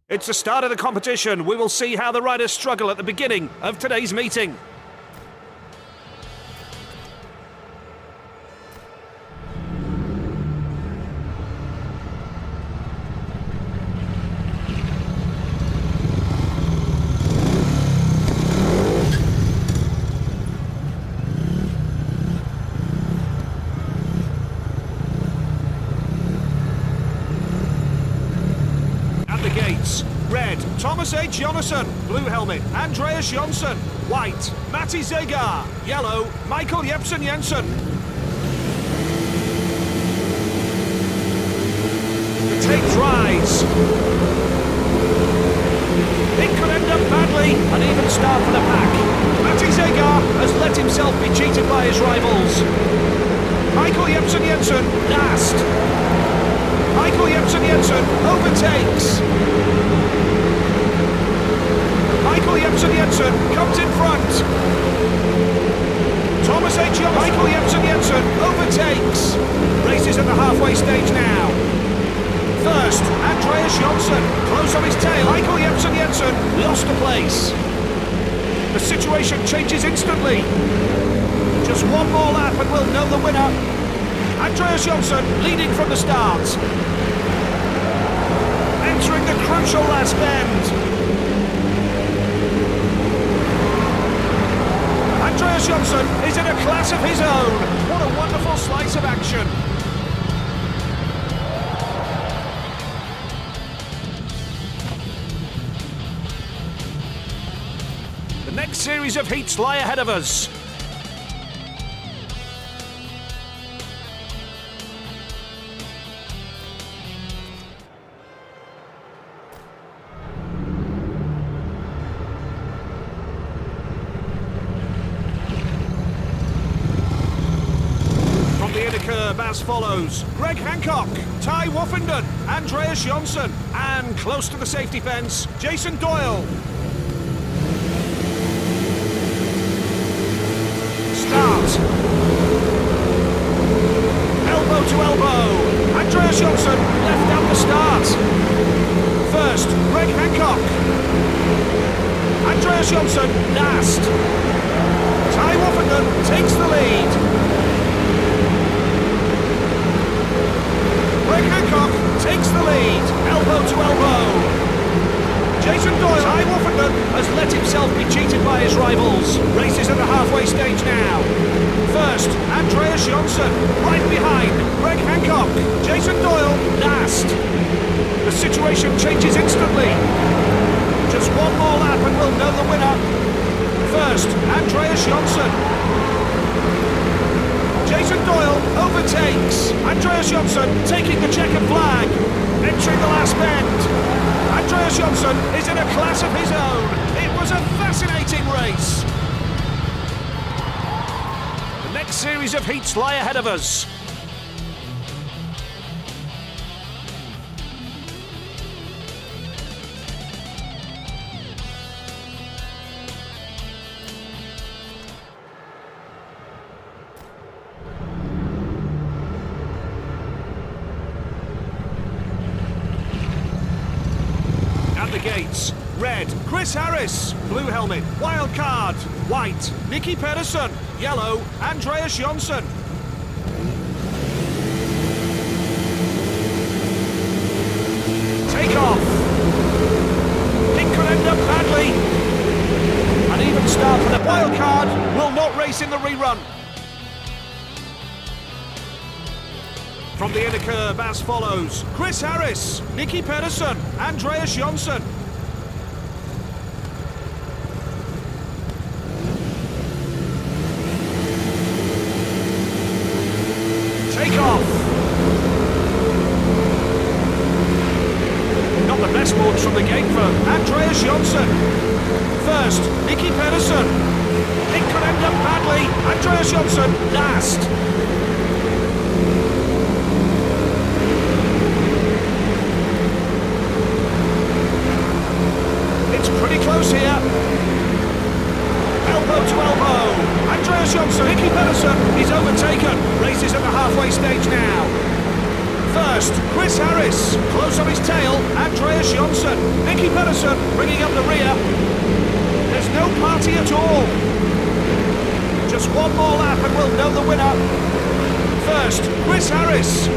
It's the start of the competition. We will see how the riders struggle at the beginning of today's meeting. Red, Thomas H. Jonasson. Blue helmet, Andreas Jonsson. White, Matti Zegar. Yellow, Michael Jepsen Jensen. The tape dries. It could end up badly. An even start for the pack. Matti Zegar has let himself be cheated by his rivals. Michael Jepsen Jensen, last. Michael Jepsen Jensen overtakes. Michael Jepsen Jensen comes in front. Thomas H. Jonasson. Michael Jepsen Jensen overtakes. Race is at the halfway stage now. First, Andreas Jonsson, close on his tail. Michael Jepsen Jensen lost a place. The situation changes instantly. Just one more lap and we'll know the winner. Andreas Jonsson leading from the start. Entering the crucial last bend. Andreas Jonsson is in a class of his own. What a wonderful slice of action. The next series of heats lie ahead of us. As follows: Greg Hancock, Ty Woffenden, Andreas Jonsson, and close to the safety fence, Jason Doyle. Start. Elbow to elbow. Andreas Jonsson left out the start. First, Greg Hancock. Andreas Jonsson last. Ty Woffenden takes the lead. Greg Hancock takes the lead, elbow to elbow. Jason Doyle, Ty Woffenden has let himself be cheated by his rivals. Race is at the halfway stage now. First, Andreas Jonsson, right behind, Greg Hancock. Jason Doyle, last. The situation changes instantly. Just one more lap and we'll know the winner. First, Andreas Jonsson. Jason Doyle overtakes. Andreas Jonsson taking the checkered flag. Entering the last bend. Andreas Jonsson is in a class of his own. It was a fascinating race. The next series of heats lie ahead of us. The gates. Red, Chris Harris. Blue helmet, wild card. White, Nicky Pedersen. Yellow, Andreas Jonsson. Take off. It could end up badly. An even start for the wild card. Will not race in the rerun. From the inner curve as follows: Chris Harris, Nicky Pedersen, Andreas Jonsson. Take off. Not the best launch from the gate for Andreas Jonsson. First, Nicky Pedersen. It could end up badly. Andreas Jonsson last. Pretty close here. Elbow to elbow. Andreas Jonsson, Nicky Pedersen is overtaken. Race is at the halfway stage now. First, Chris Harris. Close on his tail, Andreas Jonsson. Nicky Pedersen bringing up the rear. There's no party at all. Just one more lap and we'll know the winner. First, Chris Harris.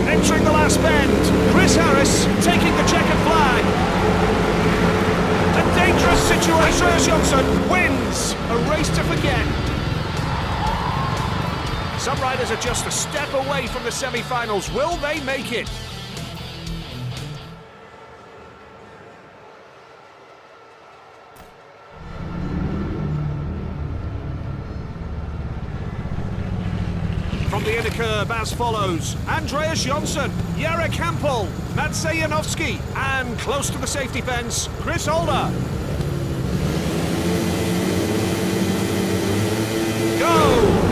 Entering the last bend, Chris Harris taking the checkered flag. A dangerous situation. Andreas Jonsson wins. A race to forget. Some riders are just a step away from the semi-finals. Will they make it? From the inner curve as follows: Andreas Jonsson, Jarek Hampel, Maciej Janowski, and close to the safety fence, Chris Holder. Go!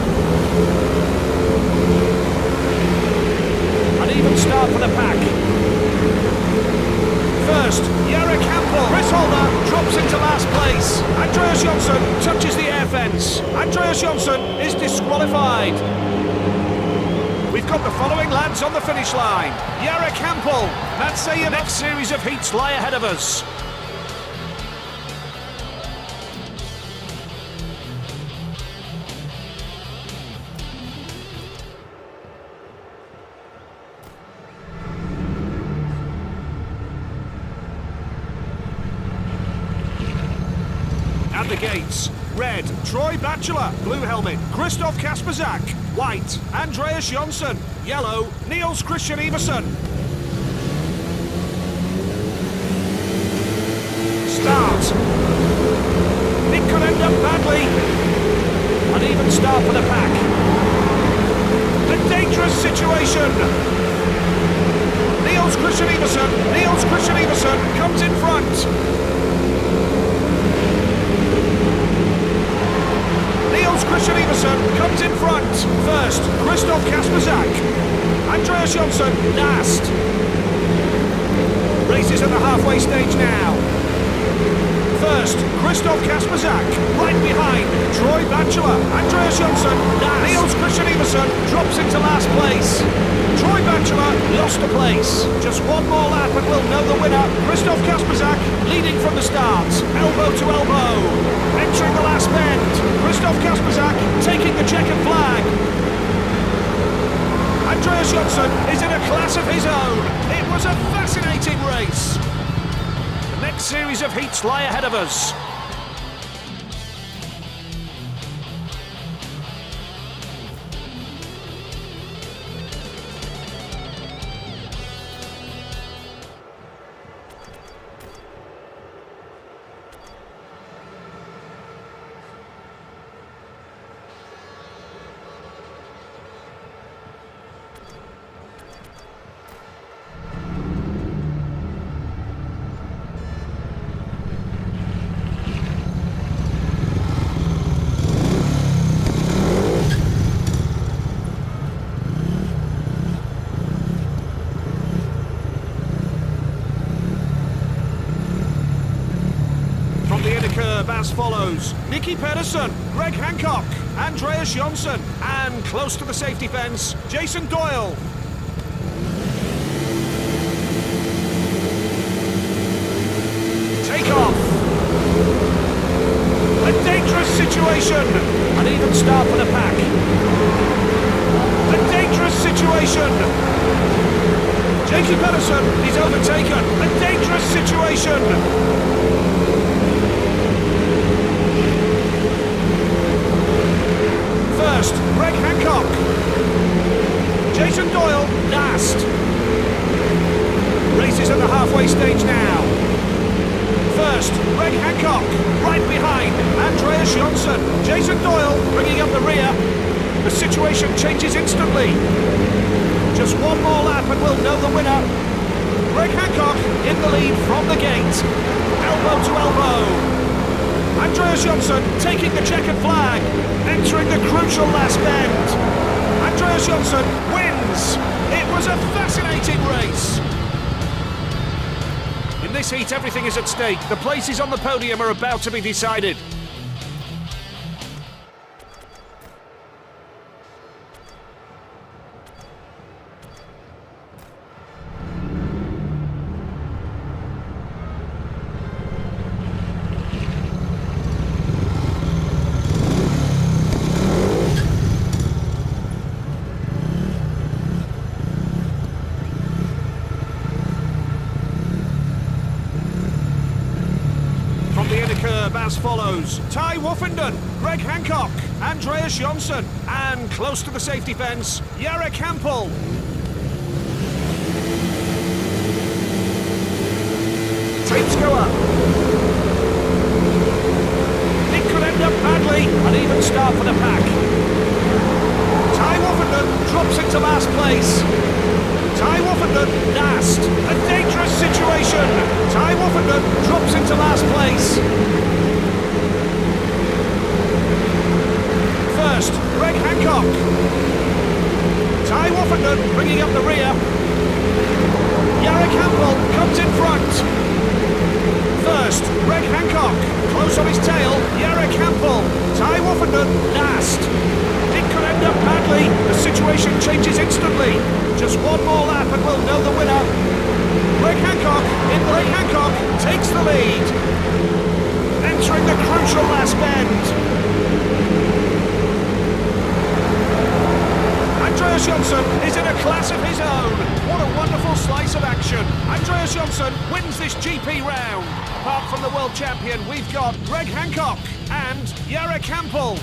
An even start for the pack. First, Jarek Hampel. Chris Holder drops into last place. Andreas Jonsson touches the air fence. Andreas Jonsson is disqualified. We've got the following lads on the finish line: Jarek Hampel, Maciej. The next series of heats lie ahead of us. At the gates, red, Troy Batchelor. Blue helmet, Christoph Kasperzak. White, Andreas Jonsson. Yellow, Niels Christian Iversen. Start. It could end up badly. An even start for the pack. A dangerous situation. Niels Christian Iversen comes in front. Christian Iversen comes in front. First, Christoph Kasperzak. Andreas Jonsson last. Race is at the halfway stage now. First, Christoph Kasperzak. Right behind, Troy Batchelor. Andreas Jonsson last. Niels Christian Iversen drops into last place. Troy Batchelor lost a place. Just one more lap and we'll know the winner. Christoph Kasperzak leading from the start. Elbow to elbow. Entering the last bend, Christoph Kasperzak taking the checkered flag. Andreas Jonsson is in a class of his own. It was a fascinating race. The next series of heats lie ahead of us. As follows: Nicky Pedersen, Greg Hancock, Andreas Jonsson, and close to the safety fence, Jason Doyle. Take off. A dangerous situation. An even start for the pack. A dangerous situation. Jakey Pedersen is overtaken. A dangerous situation. First, Greg Hancock. Jason Doyle, last. Race is at the halfway stage now. First, Greg Hancock. Right behind, Andreas Jonsson. Jason Doyle bringing up the rear. The situation changes instantly. Just one more lap and we'll know the winner. Greg Hancock in the lead from the gate. Elbow to elbow. Andreas Jonsson taking the checkered flag, entering the crucial last bend. Andreas Jonsson wins. It was a fascinating race. In this heat, everything is at stake. The places on the podium are about to be decided. curb as follows. Ty Woffenden, Greg Hancock, Andreas Jonsson, and close to the safety fence, Jarek Hampel. Tapes go up. It could end up badly, an even start for the pack. Ty Woffenden drops into last place. Ty Woffenden, last. A dangerous situation. Ty Woffenden drops into last place. First, Greg Hancock. Ty Woffenden bringing up the rear. Jarek Hampel comes in front. First, Greg Hancock. Close on his tail, Jarek Hampel. Ty Woffenden, last. It could end up badly. The situation changes instantly. Just one more lap and we'll know the winner. Greg Hancock takes the lead. Entering the crucial last bend. Andreas Jonsson is in a class of his own. What a wonderful slice of action. Andreas Jonsson wins this GP round. Apart from the world champion, we've got Greg Hancock and Jarek Hampel.